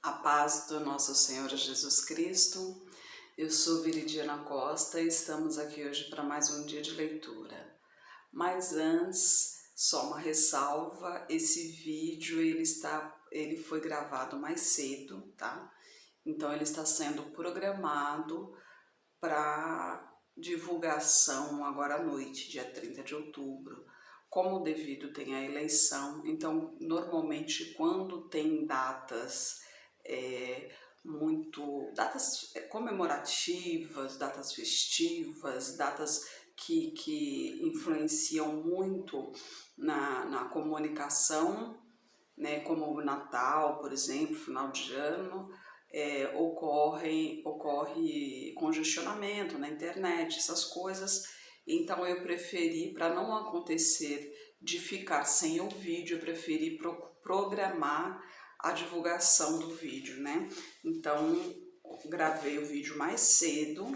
A paz do nosso Senhor Jesus Cristo. Eu sou Viridiana Costa e estamos aqui hoje para mais um dia de leitura. Mas antes, só uma ressalva, esse vídeo ele foi gravado mais cedo, tá? Então ele está sendo programado para divulgação agora à noite, dia 30 de outubro. Como devido tem a eleição, então normalmente quando tem datas datas comemorativas, datas festivas, datas que influenciam muito na comunicação, né, como o Natal, por exemplo, final de ano, ocorre congestionamento na internet, essas coisas. Então eu preferi, para não acontecer de ficar sem o vídeo, eu preferi programar a divulgação do vídeo, né? Então gravei o vídeo mais cedo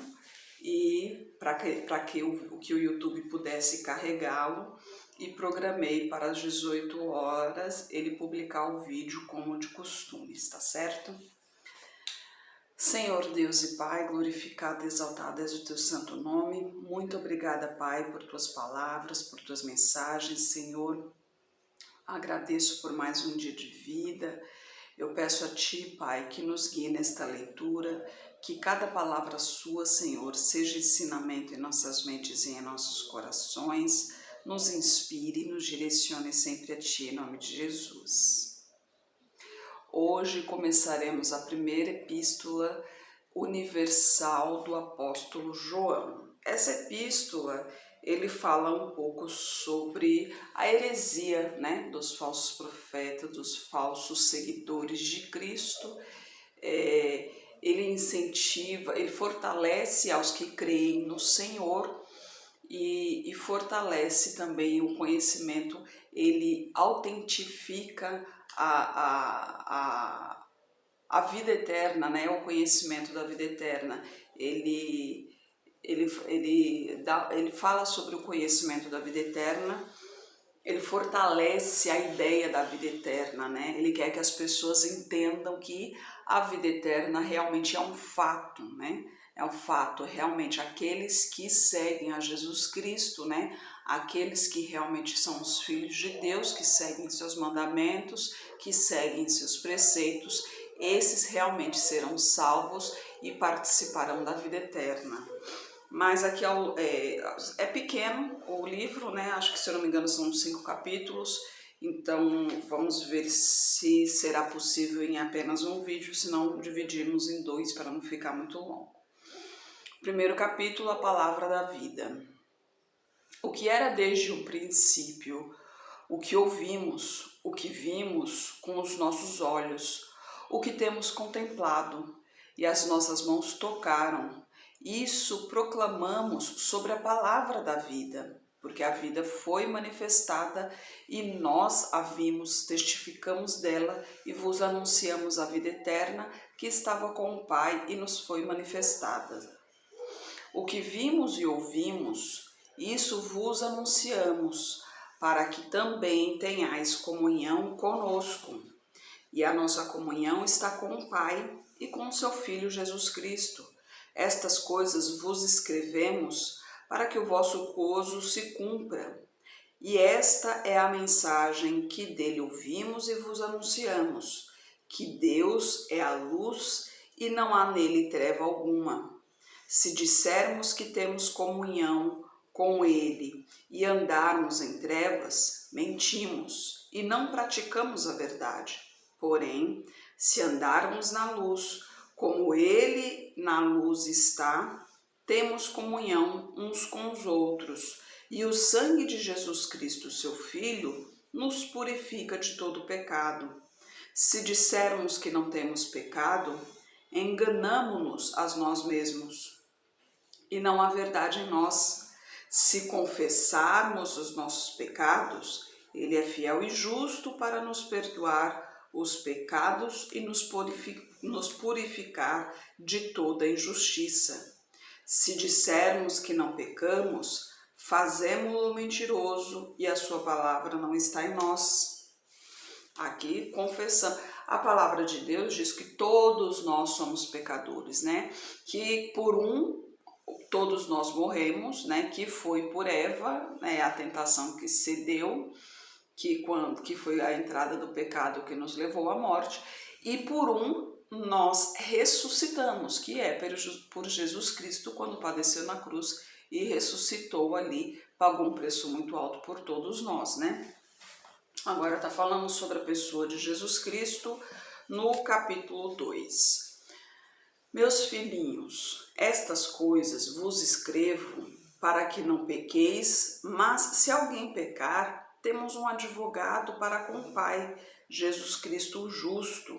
e para que o YouTube pudesse carregá-lo, e programei para as 18 horas ele publicar o vídeo como de costume, está certo? Senhor Deus e Pai, glorificado e exaltado és o teu santo nome. Muito obrigada, Pai, por tuas palavras, por tuas mensagens, Senhor. Agradeço por mais um dia de vida. Eu peço a Ti, Pai, que nos guie nesta leitura, que cada palavra sua, Senhor, seja ensinamento em nossas mentes e em nossos corações, nos inspire e nos direcione sempre a Ti, em nome de Jesus. Hoje começaremos a primeira epístola universal do apóstolo João. Essa epístola, ele fala um pouco sobre a heresia, né, dos falsos profetas, dos falsos seguidores de Cristo. Ele incentiva, ele fortalece aos que creem no Senhor e fortalece também o conhecimento, ele autentifica a vida eterna, né, o conhecimento da vida eterna. Ele fala sobre o conhecimento da vida eterna, ele fortalece a ideia da vida eterna, né? Ele quer que as pessoas entendam que a vida eterna realmente é um fato, né? É um fato, realmente, aqueles que seguem a Jesus Cristo, né? Aqueles que realmente são os filhos de Deus, que seguem seus mandamentos, que seguem seus preceitos, esses realmente serão salvos e participarão da vida eterna. Mas aqui é pequeno o livro, né? Acho que, se eu não me engano, são 5 capítulos. Então vamos ver se será possível em apenas um vídeo, se não dividirmos em 2 para não ficar muito longo. Primeiro capítulo, a palavra da vida. O que era desde o princípio, o que ouvimos, o que vimos com os nossos olhos, o que temos contemplado e as nossas mãos tocaram, isso proclamamos sobre a palavra da vida, porque a vida foi manifestada e nós a vimos, testificamos dela e vos anunciamos a vida eterna que estava com o Pai e nos foi manifestada. O que vimos e ouvimos, isso vos anunciamos, para que também tenhais comunhão conosco. E a nossa comunhão está com o Pai e com o seu Filho Jesus Cristo. Estas coisas vos escrevemos para que o vosso gozo se cumpra. E esta é a mensagem que dele ouvimos e vos anunciamos, que Deus é a luz e não há nele treva alguma. Se dissermos que temos comunhão com ele e andarmos em trevas, mentimos e não praticamos a verdade. Porém, se andarmos na luz, como ele na luz está, temos comunhão uns com os outros, e o sangue de Jesus Cristo, seu Filho, nos purifica de todo pecado. Se dissermos que não temos pecado, enganamo-nos a nós mesmos, e não há verdade em nós. Se confessarmos os nossos pecados, ele é fiel e justo para nos perdoar os pecados e nos purificar de toda injustiça. Se dissermos que não pecamos, fazemo-lo mentiroso e a sua palavra não está em nós. Aqui confessamos. a palavra de Deus diz que todos nós somos pecadores, né? Que por todos nós morremos, né? Que foi por Eva, né? A tentação que cedeu, que foi a entrada do pecado que nos levou à morte, e por nós ressuscitamos, que é por Jesus Cristo, quando padeceu na cruz e ressuscitou ali, pagou um preço muito alto por todos nós, né? Agora está falando sobre a pessoa de Jesus Cristo no capítulo 2. Meus filhinhos, estas coisas vos escrevo para que não pequeis, mas se alguém pecar, temos um advogado para com o Pai, Jesus Cristo o justo.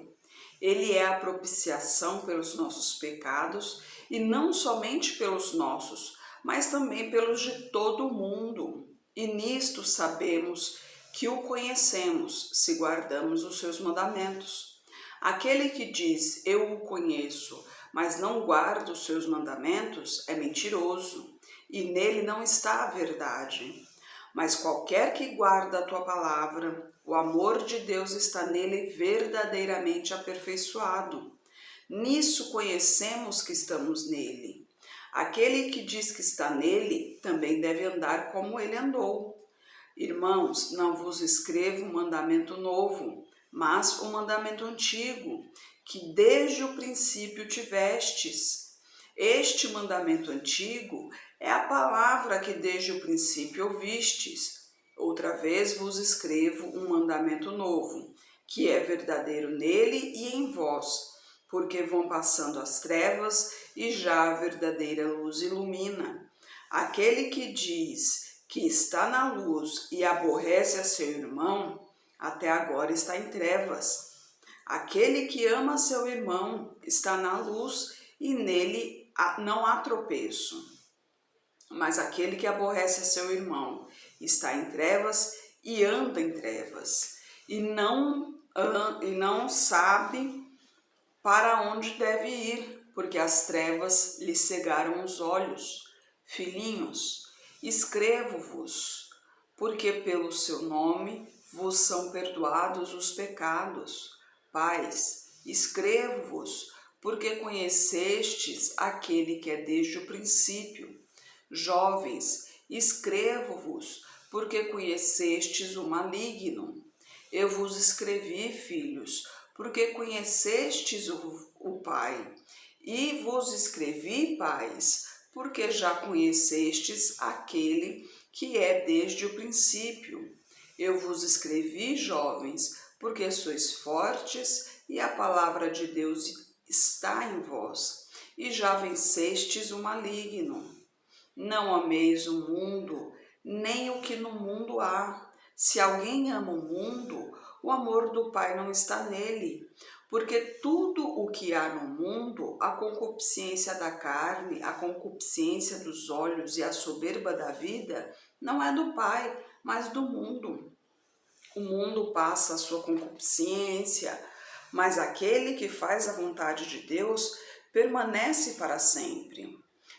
Ele é a propiciação pelos nossos pecados, e não somente pelos nossos, mas também pelos de todo o mundo. E nisto sabemos que o conhecemos, se guardamos os seus mandamentos. Aquele que diz, eu o conheço, mas não guarda os seus mandamentos, é mentiroso, e nele não está a verdade. Mas qualquer que guarda a tua palavra, o amor de Deus está nele verdadeiramente aperfeiçoado. Nisso conhecemos que estamos nele. Aquele que diz que está nele, também deve andar como ele andou. Irmãos, não vos escrevo um mandamento novo, mas um mandamento antigo, que desde o princípio tivestes. Este mandamento antigo é a palavra que desde o princípio ouvistes. Outra vez vos escrevo um mandamento novo, que é verdadeiro nele e em vós, porque vão passando as trevas e já a verdadeira luz ilumina. Aquele que diz que está na luz e aborrece a seu irmão, até agora está em trevas. Aquele que ama seu irmão está na luz e nele não há tropeço. Mas aquele que aborrece a seu irmão está em trevas e anda em trevas, e não sabe para onde deve ir, porque as trevas lhe cegaram os olhos. Filhinhos, escrevo-vos, porque pelo seu nome vos são perdoados os pecados. Pais, escrevo-vos, porque conhecestes aquele que é desde o princípio. Jovens, escrevo-vos, porque conhecestes o maligno. Eu vos escrevi, filhos, porque conhecestes o Pai. E vos escrevi, pais, porque já conhecestes aquele que é desde o princípio. Eu vos escrevi, jovens, porque sois fortes e a palavra de Deus está em vós, e já vencestes o maligno. Não ameis o mundo, nem o que no mundo há. Se alguém ama o mundo, o amor do Pai não está nele. Porque tudo o que há no mundo, a concupiscência da carne, a concupiscência dos olhos e a soberba da vida, não é do Pai, mas do mundo. O mundo passa a sua concupiscência, mas aquele que faz a vontade de Deus permanece para sempre.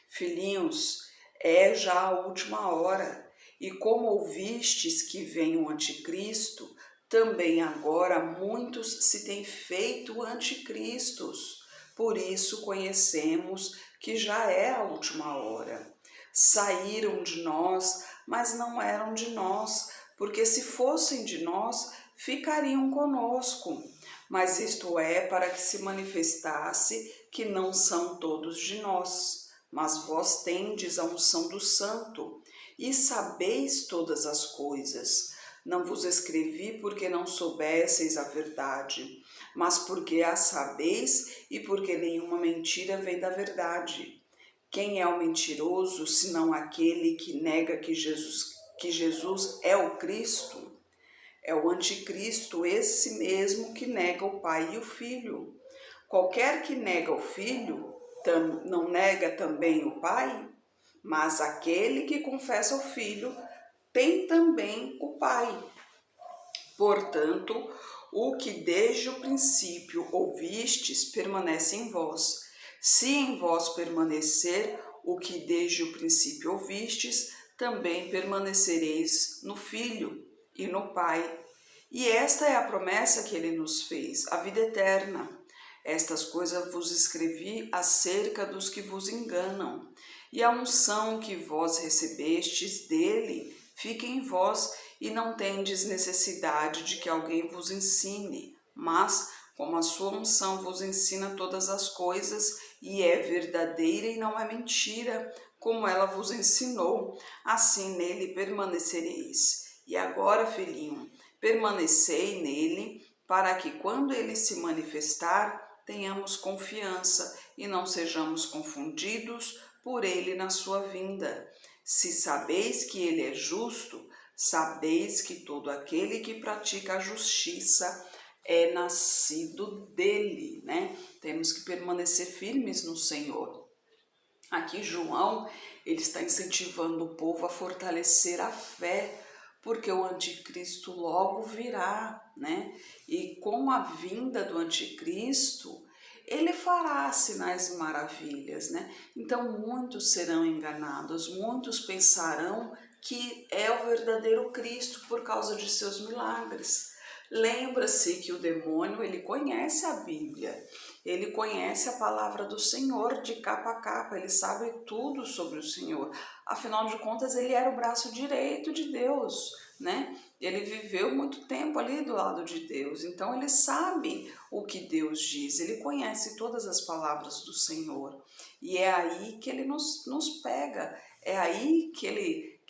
Filhinhos, é já a última hora, e como ouvistes que vem o anticristo, também agora muitos se têm feito anticristos. Por isso conhecemos que já é a última hora. Saíram de nós, mas não eram de nós, porque se fossem de nós, ficariam conosco. Mas isto é para que se manifestasse que não são todos de nós, mas vós tendes a unção do Santo, e sabeis todas as coisas. Não vos escrevi porque não soubesseis a verdade, mas porque a sabeis e porque nenhuma mentira vem da verdade. Quem é o mentiroso, senão aquele que nega que Jesus é o Cristo? É o anticristo, esse mesmo que nega o Pai e o Filho. Qualquer que nega o Filho, não nega também o Pai? Mas aquele que confessa o Filho, tem também o Pai. Portanto, o que desde o princípio ouvistes permanece em vós. Se em vós permanecer o que desde o princípio ouvistes, também permanecereis no Filho e no Pai. E esta é a promessa que ele nos fez, a vida eterna. Estas coisas vos escrevi acerca dos que vos enganam. E a unção que vós recebestes dele fique em vós, e não tendes necessidade de que alguém vos ensine, mas como a sua unção vos ensina todas as coisas, e é verdadeira e não é mentira, como ela vos ensinou, assim nele permanecereis. E agora, filhinho, permanecei nele, para que quando ele se manifestar, tenhamos confiança e não sejamos confundidos por ele na sua vinda. Se sabeis que ele é justo, sabeis que todo aquele que pratica a justiça é nascido dele, né? Temos que permanecer firmes no Senhor. Aqui João, ele está incentivando o povo a fortalecer a fé, porque o anticristo logo virá, né? E com a vinda do anticristo, ele fará sinais e maravilhas, né? Então muitos serão enganados, muitos pensarão que é o verdadeiro Cristo por causa de seus milagres. Lembra-se que o demônio, ele conhece a Bíblia, ele conhece a palavra do Senhor de capa a capa, ele sabe tudo sobre o Senhor. Afinal de contas, ele era o braço direito de Deus, né? Ele viveu muito tempo ali do lado de Deus, então ele sabe o que Deus diz, ele conhece todas as palavras do Senhor. E é aí que ele nos pega, é aí que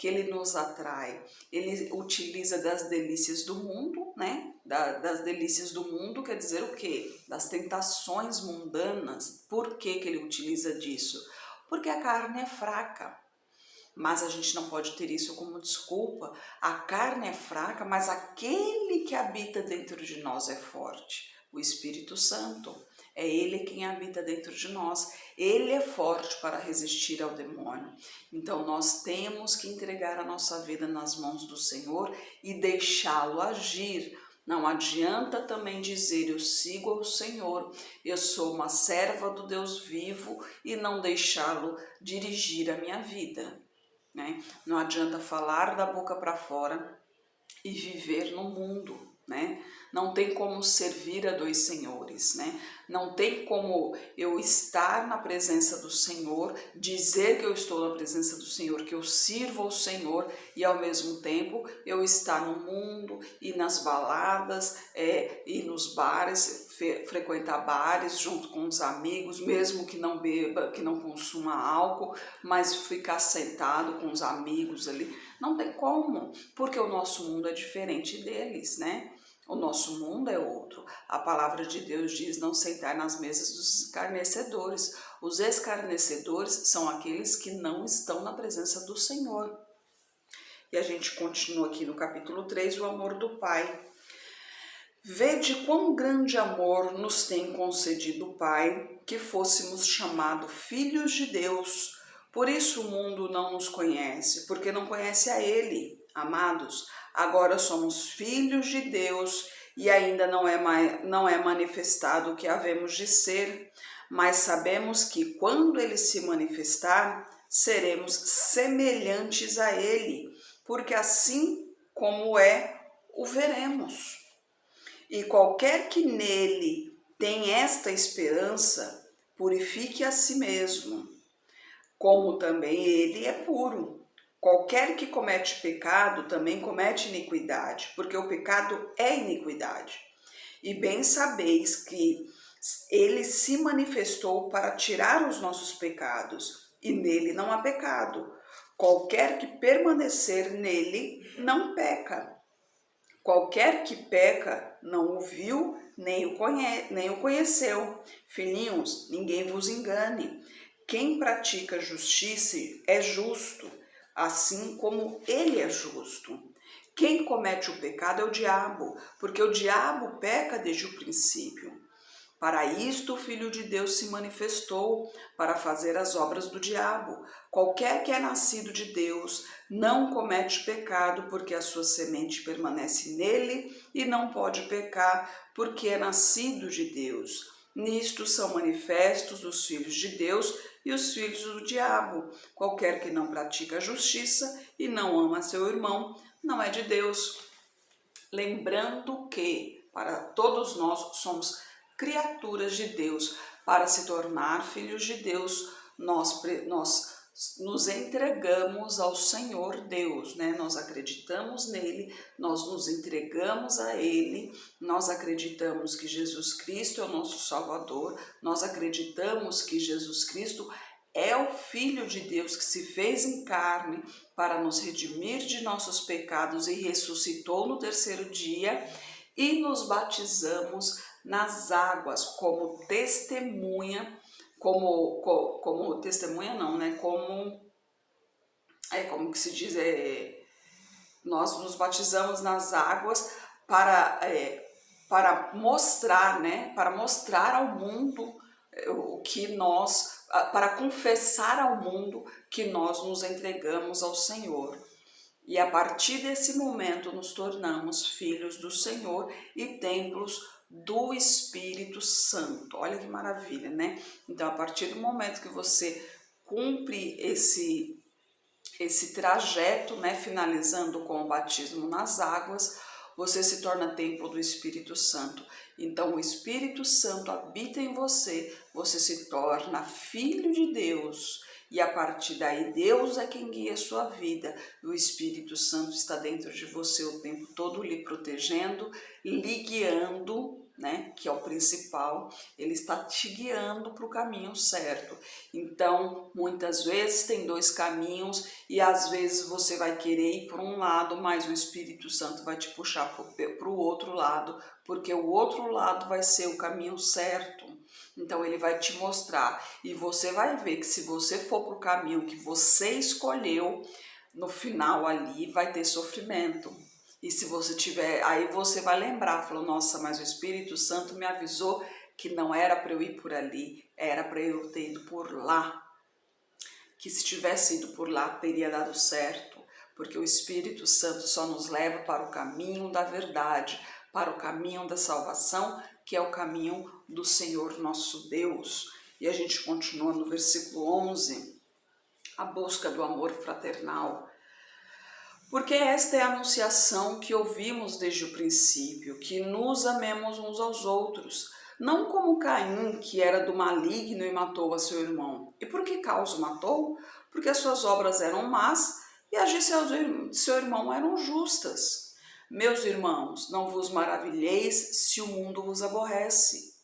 ele nos atrai. Ele utiliza das delícias do mundo, né? Das delícias do mundo quer dizer o quê? Das tentações mundanas. Por que ele utiliza disso? Porque a carne é fraca. Mas a gente não pode ter isso como desculpa. A carne é fraca, mas aquele que habita dentro de nós é forte. O Espírito Santo. É Ele quem habita dentro de nós. Ele é forte para resistir ao demônio. Então nós temos que entregar a nossa vida nas mãos do Senhor e deixá-lo agir. Não adianta também dizer eu sigo ao Senhor, eu sou uma serva do Deus vivo e não deixá-lo dirigir a minha vida, né? Não adianta falar da boca para fora e viver no mundo, né? Não tem como servir a dois senhores, né? Não tem como eu estar na presença do Senhor, dizer que eu estou na presença do Senhor, que eu sirvo ao Senhor e ao mesmo tempo eu estar no mundo e nas baladas e nos bares, frequentar bares junto com os amigos, mesmo que não beba, que não consuma álcool, mas ficar sentado com os amigos ali. Não tem como, porque o nosso mundo é diferente deles, né? O nosso mundo é outro. A palavra de Deus diz não sentar nas mesas dos escarnecedores. Os escarnecedores são aqueles que não estão na presença do Senhor. E a gente continua aqui no capítulo 3, o amor do Pai. Vede quão grande amor nos tem concedido o Pai, que fôssemos chamados filhos de Deus. Por isso o mundo não nos conhece, porque não conhece a Ele. Amados, agora somos filhos de Deus e ainda não é manifestado o que havemos de ser, mas sabemos que quando Ele se manifestar, seremos semelhantes a Ele, porque assim como é, o veremos. E qualquer que nele tem esta esperança, purifique a si mesmo, como também ele é puro. Qualquer que comete pecado também comete iniquidade, porque o pecado é iniquidade. E bem sabeis que ele se manifestou para tirar os nossos pecados, e nele não há pecado. Qualquer que permanecer nele não peca. Qualquer que peca não o viu, nem o conheceu. Filhinhos, ninguém vos engane. Quem pratica justiça é justo, assim como ele é justo. Quem comete o pecado é o diabo, porque o diabo peca desde o princípio. Para isto o Filho de Deus se manifestou, para fazer as obras do diabo. Qualquer que é nascido de Deus não comete pecado, porque a sua semente permanece nele e não pode pecar, porque é nascido de Deus. Nisto são manifestos os filhos de Deus e os filhos do diabo. Qualquer que não pratica a justiça e não ama seu irmão, não é de Deus. lembrando que para todos nós somos criaturas de Deus. Para se tornar filhos de Deus, nós nos entregamos ao Senhor Deus, né? Nós acreditamos nele, nós nos entregamos a ele, nós acreditamos que Jesus Cristo é o nosso Salvador, nós acreditamos que Jesus Cristo é o Filho de Deus que se fez em carne para nos redimir de nossos pecados e ressuscitou no terceiro dia, e nos batizamos nas águas como testemunha, como testemunha não, né? Como que se diz? Nós nos batizamos nas águas para mostrar, né? Para mostrar ao mundo o que nós, para confessar ao mundo que nós nos entregamos ao Senhor. E a partir desse momento nos tornamos filhos do Senhor e templos do Espírito Santo. Olha que maravilha, né? Então, a partir do momento que você cumpre esse trajeto, né, finalizando com o batismo nas águas, você se torna templo do Espírito Santo. Então, o Espírito Santo habita em você, você se torna filho de Deus. E a partir daí, Deus é quem guia a sua vida. O Espírito Santo está dentro de você o tempo todo, lhe protegendo, lhe guiando, né? Que é o principal. Ele está te guiando para o caminho certo. Então, muitas vezes tem dois caminhos e às vezes você vai querer ir por um lado, mas o Espírito Santo vai te puxar para o outro lado, porque o outro lado vai ser o caminho certo. Então ele vai te mostrar e você vai ver que se você for para o caminho que você escolheu, no final ali vai ter sofrimento. E se você tiver, aí você vai lembrar, falou, nossa, mas o Espírito Santo me avisou que não era para eu ir por ali, era para eu ter ido por lá. Que se tivesse ido por lá teria dado certo, porque o Espírito Santo só nos leva para o caminho da verdade, para o caminho da salvação, que é o caminho do Senhor nosso Deus. E a gente continua no versículo 11, a busca do amor fraternal. Porque esta é a anunciação que ouvimos desde o princípio, que nos amemos uns aos outros, não como Caim, que era do maligno e matou a seu irmão. E por que causa o matou? Porque as suas obras eram más e as de seu irmão eram justas. Meus irmãos, não vos maravilheis se o mundo vos aborrece.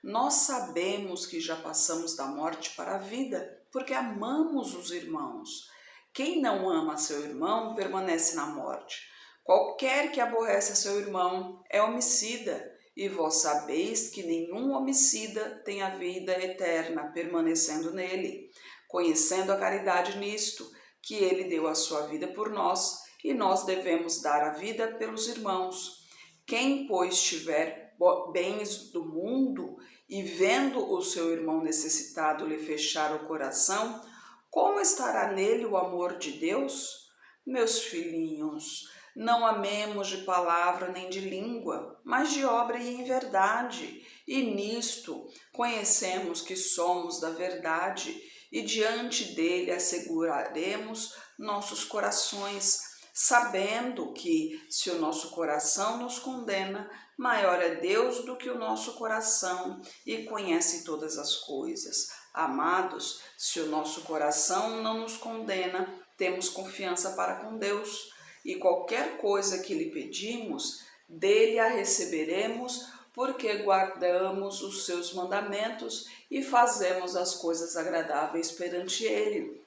Nós sabemos que já passamos da morte para a vida, porque amamos os irmãos. Quem não ama seu irmão permanece na morte. Qualquer que aborrece a seu irmão é homicida, e vós sabeis que nenhum homicida tem a vida eterna permanecendo nele, conhecendo a caridade nisto, que ele deu a sua vida por nós, e nós devemos dar a vida pelos irmãos. Quem, pois, tiver bens do mundo e vendo o seu irmão necessitado lhe fechar o coração, como estará nele o amor de Deus? Meus filhinhos, não amemos de palavra nem de língua, mas de obra e em verdade. E nisto conhecemos que somos da verdade, e diante dele asseguraremos nossos corações, sabendo que, se o nosso coração nos condena, maior é Deus do que o nosso coração e conhece todas as coisas. Amados, se o nosso coração não nos condena, temos confiança para com Deus, e qualquer coisa que lhe pedimos, dele a receberemos, porque guardamos os seus mandamentos e fazemos as coisas agradáveis perante ele.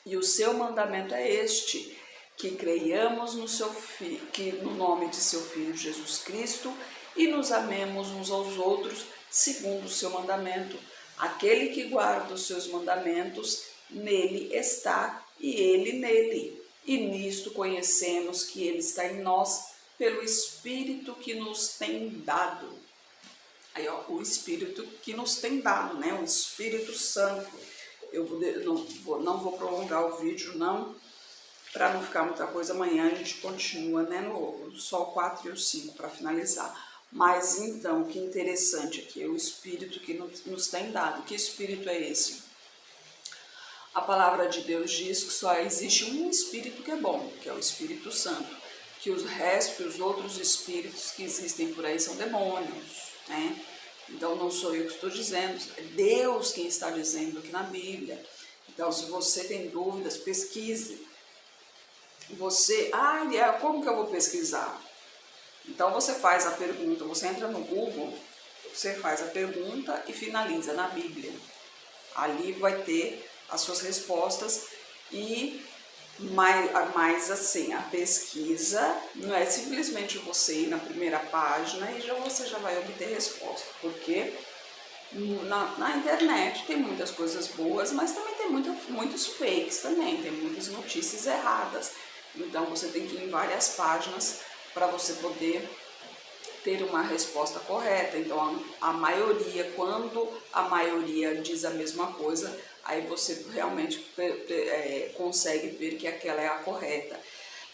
E o seu mandamento é este, que creiamos no nome de seu Filho Jesus Cristo e nos amemos uns aos outros segundo o seu mandamento. Aquele que guarda os seus mandamentos, nele está e ele nele. E nisto conhecemos que ele está em nós pelo Espírito que nos tem dado. Aí, ó, o Espírito que nos tem dado, né? O Espírito Santo. Eu não vou prolongar o vídeo, não, para não ficar muita coisa. Amanhã a gente continua, né, no só o 4 e o 5 para finalizar. Mas então, que interessante aqui, é o Espírito que nos tem dado. Que Espírito é esse? A palavra de Deus diz que só existe um Espírito que é bom, que é o Espírito Santo, que os restos, os outros espíritos que existem por aí são demônios, né? Então não sou eu que estou dizendo, é Deus quem está dizendo aqui na Bíblia. Então se você tem dúvidas, pesquise. Você, como que eu vou pesquisar? Então você faz a pergunta, você entra no Google, você faz a pergunta e finaliza na Bíblia. Ali vai ter as suas respostas e mais assim, a pesquisa não é simplesmente você ir na primeira página e você já vai obter resposta, porque na internet tem muitas coisas boas, mas também tem muitos fakes também, tem muitas notícias erradas. Então você tem que ir em várias páginas para você poder ter uma resposta correta. Então a maioria, quando a maioria diz a mesma coisa, aí você realmente consegue ver que aquela é a correta.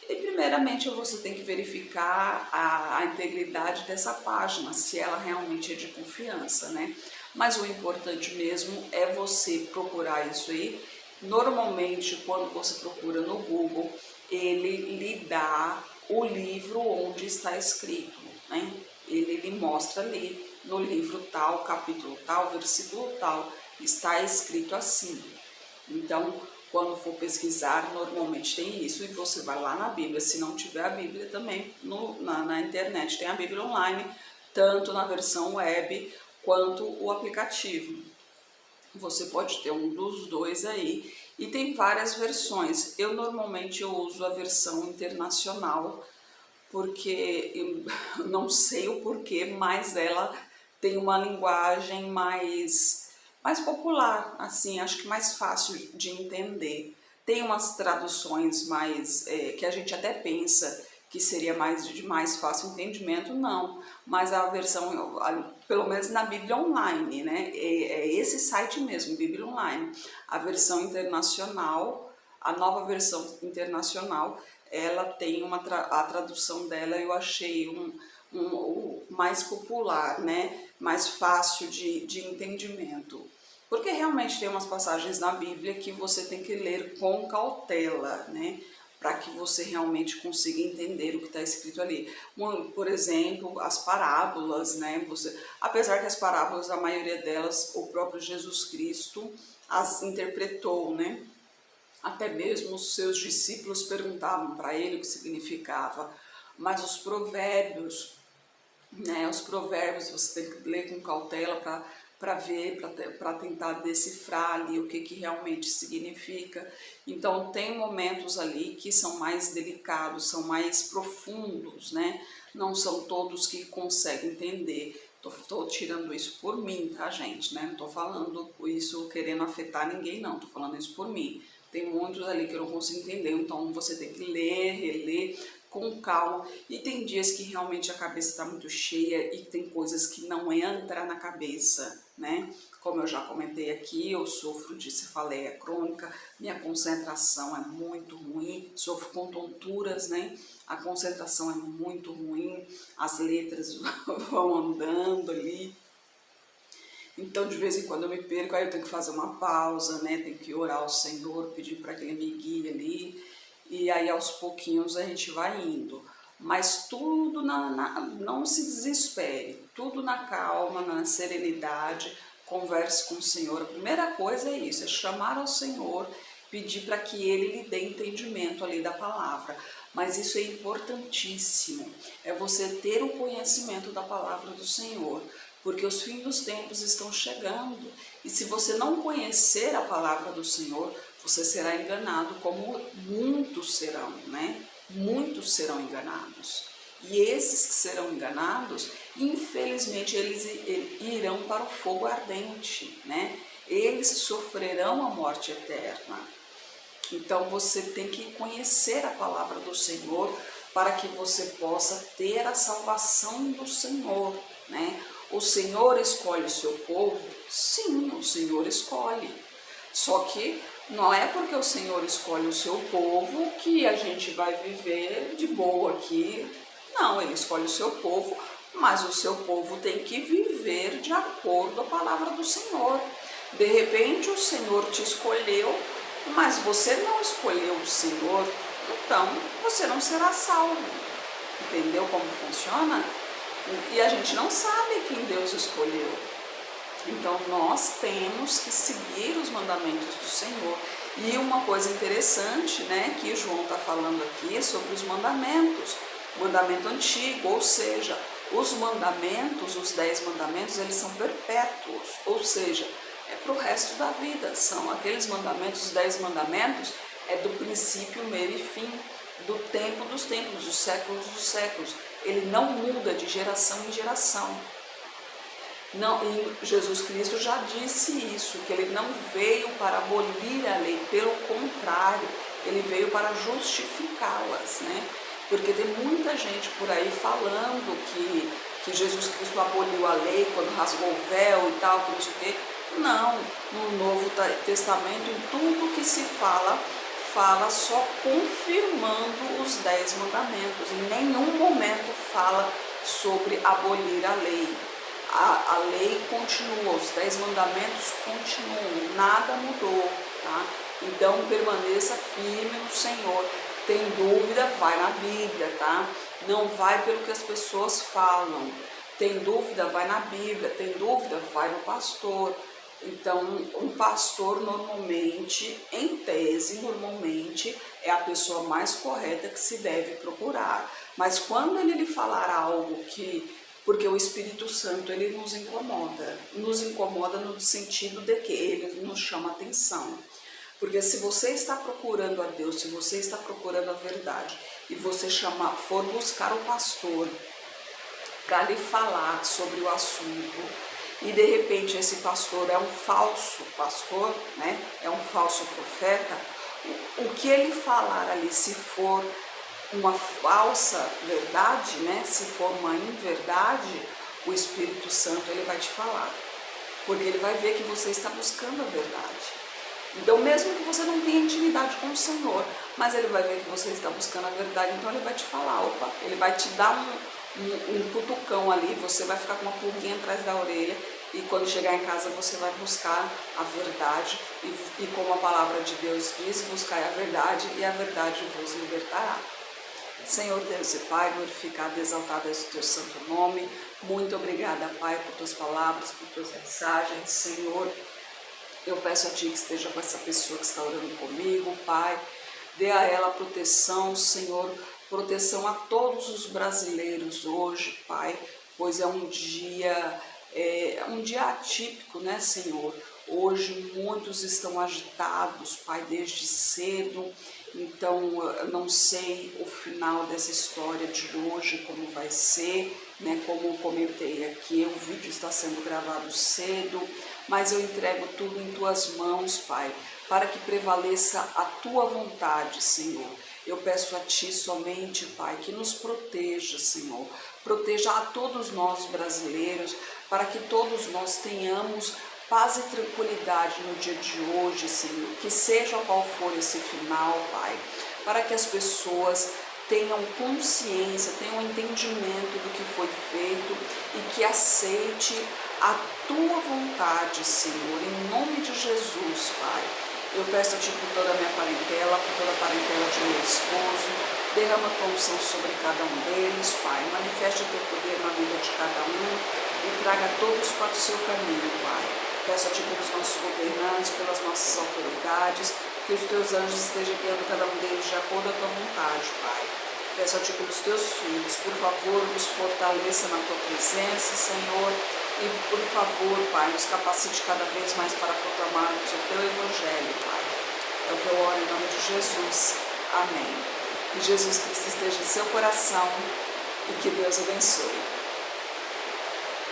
E primeiramente você tem que verificar a integridade dessa página, se ela realmente é de confiança, né? Mas o importante mesmo é você procurar isso aí. Normalmente quando você procura no Google, ele lhe dá o livro onde está escrito, né? Ele lhe mostra ali, no livro tal, capítulo tal, versículo tal, está escrito assim. Então, quando for pesquisar, normalmente tem isso, e você vai lá na Bíblia. Se não tiver a Bíblia também, na internet tem a Bíblia online, tanto na versão web quanto o aplicativo. Você pode ter um dos dois aí, e tem várias versões. Eu normalmente uso a versão internacional, porque eu não sei o porquê, mas ela tem uma linguagem mais popular, assim, acho que mais fácil de entender. Tem umas traduções mais, que a gente até pensa que seria de mais fácil entendimento, não, mas a versão, pelo menos na Bíblia Online, né, é esse site mesmo, Bíblia Online, a versão internacional, a nova versão internacional, ela tem a tradução dela, eu achei um mais popular, né, mais fácil de entendimento. Porque realmente tem umas passagens na Bíblia que você tem que ler com cautela, né, para que você realmente consiga entender o que está escrito ali. Por exemplo, as parábolas, né, apesar que as parábolas, a maioria delas, o próprio Jesus Cristo as interpretou, né, até mesmo os seus discípulos perguntavam para ele o que significava, mas os provérbios, né, os provérbios você tem que ler com cautela para ver, para tentar decifrar ali o que realmente significa. Então tem momentos ali que são mais delicados, são mais profundos, né? Não são todos que conseguem entender. Tô tirando isso por mim, tá, gente? Né? Não tô falando isso querendo afetar ninguém, não. Tô falando isso por mim. Tem muitos ali que eu não consigo entender, então você tem que ler, reler com calma. E tem dias que realmente a cabeça está muito cheia e tem coisas que não entram na cabeça, né? Como eu já comentei aqui, eu sofro de cefaleia crônica, minha concentração é muito ruim, sofro com tonturas, né? A concentração é muito ruim, as letras vão andando ali. Então, de vez em quando eu me perco, aí eu tenho que fazer uma pausa, né? Tenho que orar ao Senhor, pedir para que Ele me guie ali. E aí, aos pouquinhos, a gente vai indo. Mas tudo, não se desespere, tudo na calma, na serenidade, converse com o Senhor. A primeira coisa é isso, é chamar ao Senhor, pedir para que Ele lhe dê entendimento ali da palavra. Mas isso é importantíssimo, é você ter o conhecimento da palavra do Senhor, porque os fins dos tempos estão chegando, e se você não conhecer a palavra do Senhor, você será enganado, como muitos serão, né? Muitos serão enganados. E esses que serão enganados, infelizmente, eles irão para o fogo ardente, né? Eles sofrerão a morte eterna. Então você tem que conhecer a palavra do Senhor para que você possa ter a salvação do Senhor, né? O Senhor escolhe o seu povo? Sim, o Senhor escolhe. Só que não é porque o Senhor escolhe o seu povo que a gente vai viver de boa aqui. Não, Ele escolhe o seu povo, mas o seu povo tem que viver de acordo com a palavra do Senhor. De repente o Senhor te escolheu, mas você não escolheu o Senhor, então você não será salvo. Entendeu como funciona? E a gente não sabe quem Deus escolheu. Então nós temos que seguir os mandamentos do Senhor. E uma coisa interessante, né, que João está falando aqui é sobre os mandamentos, mandamento antigo, ou seja, os mandamentos, os 10 mandamentos, eles são perpétuos, ou seja, é para o resto da vida. São aqueles mandamentos, os 10 mandamentos, é do princípio, meio e fim, do tempo dos tempos, dos séculos. Ele não muda de geração em geração. Não, e Jesus Cristo já disse isso, que ele não veio para abolir a lei, pelo contrário, ele veio para justificá-las, né? Porque tem muita gente por aí falando que Jesus Cristo aboliu a lei quando rasgou o véu e tal, que não sei o quê. Não, no Novo Testamento, em tudo que se fala só confirmando os 10 mandamentos. Em nenhum momento fala sobre abolir a lei. A lei continua, os 10 mandamentos continuam, nada mudou, tá? Então permaneça firme no Senhor. Tem dúvida, vai na Bíblia, tá? Não vai pelo que as pessoas falam. Tem dúvida, vai na Bíblia. Tem dúvida, vai no pastor. Então, um pastor normalmente, em tese, é a pessoa mais correta que se deve procurar. Mas quando ele lhe falar algo porque o Espírito Santo, ele nos incomoda no sentido de que ele nos chama atenção. Porque se você está procurando a Deus, se você está procurando a verdade, e você for buscar o pastor para lhe falar sobre o assunto, e de repente esse pastor é um falso pastor, né? É um falso profeta, o que ele falar ali, se for uma falsa verdade, né? Se for uma inverdade, o Espírito Santo, ele vai te falar, porque ele vai ver que você está buscando a verdade. Então, mesmo que você não tenha intimidade com o Senhor, mas ele vai ver que você está buscando a verdade, então ele vai te falar, ele vai te dar um cutucão ali, você vai ficar com uma pulguinha atrás da orelha, e quando chegar em casa você vai buscar a verdade, e como a palavra de Deus diz, buscai a verdade, e a verdade vos libertará. Senhor Deus e Pai, glorificado e exaltado é o teu santo nome. Muito obrigada, Pai, por tuas palavras, por tuas mensagens. Senhor, eu peço a Ti que esteja com essa pessoa que está orando comigo, Pai. Dê a ela proteção, Senhor, proteção a todos os brasileiros hoje, Pai, pois é um dia atípico, né, Senhor? Hoje muitos estão agitados, Pai, desde cedo. Então, eu não sei o final dessa história de hoje, como vai ser, né? Como eu comentei aqui, o vídeo está sendo gravado cedo, mas eu entrego tudo em Tuas mãos, Pai, para que prevaleça a Tua vontade, Senhor. Eu peço a Ti somente, Pai, que nos proteja, Senhor. Proteja a todos nós brasileiros, para que todos nós tenhamos paz e tranquilidade no dia de hoje, Senhor, que seja qual for esse final, Pai, para que as pessoas tenham consciência, tenham entendimento do que foi feito e que aceite a Tua vontade, Senhor, em nome de Jesus, Pai. Eu peço a Ti por toda a minha parentela, por toda a parentela de meu esposo, derrama a Tua unção sobre cada um deles, Pai, manifeste o Teu poder na vida de cada um e traga todos para o Seu caminho, Pai. Peço a Ti pelos nossos governantes, pelas nossas autoridades, que os Teus anjos estejam guiando cada um deles de acordo com a Tua vontade, Pai. Peço a Ti pelos Teus filhos, por favor, nos fortaleça na Tua presença, Senhor, e por favor, Pai, nos capacite cada vez mais para proclamarmos o Teu Evangelho, Pai. É o que eu oro em nome de Jesus. Amém. Que Jesus Cristo esteja em seu coração e que Deus abençoe.